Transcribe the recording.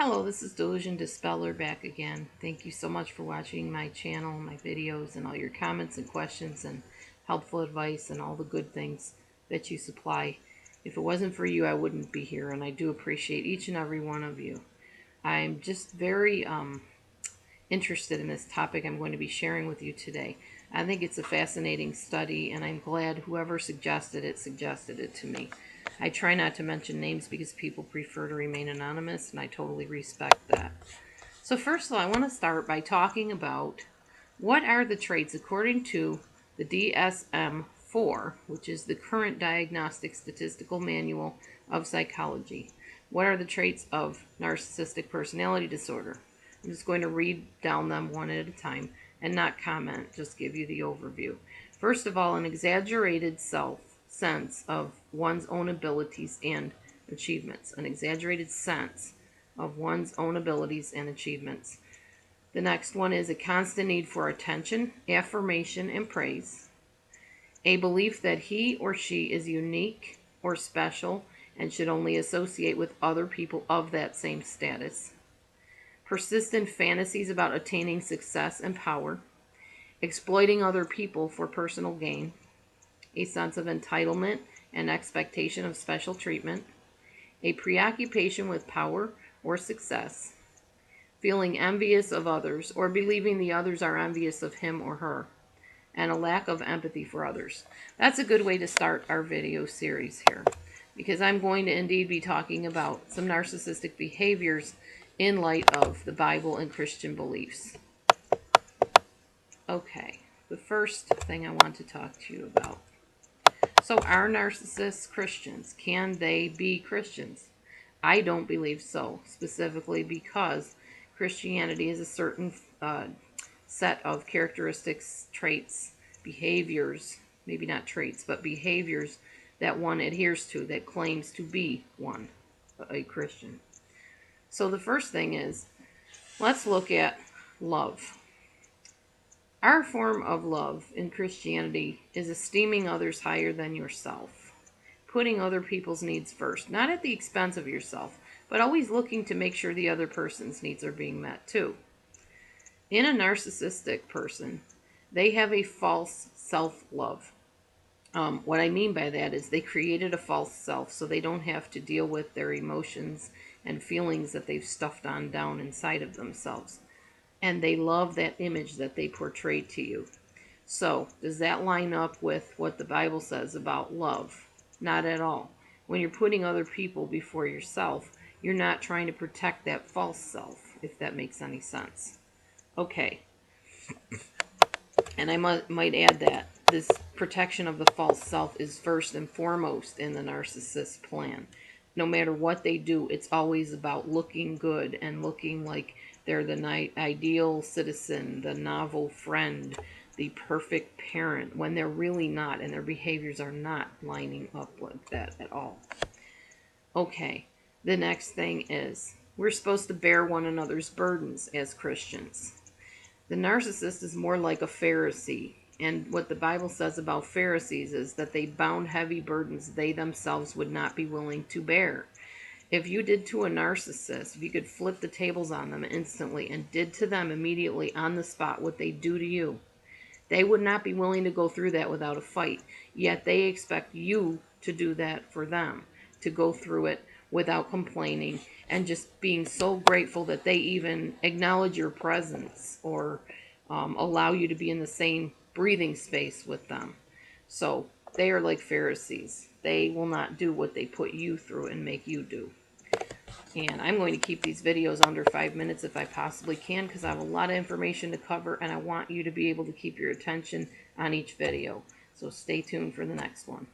Hello, this is Delusion Dispeller back again. Thank you so much for watching my channel, my videos, and all your comments and questions and helpful advice and all the good things that you supply. If it wasn't for you, I wouldn't be here, and I do appreciate each and every one of you. I'm just very interested in this topic I'm going to be sharing with you today. I think it's a fascinating study, and I'm glad whoever suggested it to me. I try not to mention names because people prefer to remain anonymous, and I totally respect that. So first of all, I want to start by talking about what are the traits according to the DSM4, which is the current Diagnostic Statistical Manual of Psychology. What are the traits of narcissistic personality disorder? I'm just going to read down them one at a time and not comment, just give you the overview. First of all, an exaggerated sense of one's own abilities and achievements. An exaggerated sense of one's own abilities and achievements. The next one is a constant need for attention, affirmation, and praise. A belief that he or she is unique or special and should only associate with other people of that same status. Persistent fantasies about attaining success and power. Exploiting other people for personal gain. A sense of entitlement and expectation of special treatment. A preoccupation with power or success. Feeling envious of others or believing the others are envious of him or her, and a lack of empathy for others. That's a good way to start our video series here, because I'm going to indeed be talking about some narcissistic behaviors in light of the Bible and Christian beliefs. Okay, the first thing I want to talk to you about. So are narcissists Christians? Can they be Christians? I don't believe so, specifically because Christianity is a certain set of characteristics, traits, behaviors, maybe not traits, but behaviors that one adheres to, that claims to be one, a Christian. So the first thing is, let's look at love. Our form of love in Christianity is esteeming others higher than yourself, putting other people's needs first, not at the expense of yourself, but always looking to make sure the other person's needs are being met too. In a narcissistic person, they have a false self-love. What I mean by that is they created a false self so they don't have to deal with their emotions and feelings that they've stuffed on down inside of themselves. And they love that image that they portray to you. So, does that line up with what the Bible says about love? Not at all. When you're putting other people before yourself, you're not trying to protect that false self, if that makes any sense. Okay. And I might add that this protection of the false self is first and foremost in the narcissist plan. No matter what they do, it's always about looking good and looking like they're the ideal citizen, the novel friend, the perfect parent, when they're really not, and their behaviors are not lining up with that at all. Okay, the next thing is, we're supposed to bear one another's burdens as Christians. The narcissist is more like a Pharisee, and what the Bible says about Pharisees is that they bound heavy burdens they themselves would not be willing to bear. If you did to a narcissist, if you could flip the tables on them instantly and did to them immediately on the spot what they do to you, they would not be willing to go through that without a fight. Yet they expect you to do that for them, to go through it without complaining and just being so grateful that they even acknowledge your presence or allow you to be in the same breathing space with them. So they are like Pharisees. They will not do what they put you through and make you do. And I'm going to keep these videos under 5 minutes if I possibly can, because I have a lot of information to cover and I want you to be able to keep your attention on each video. So stay tuned for the next one.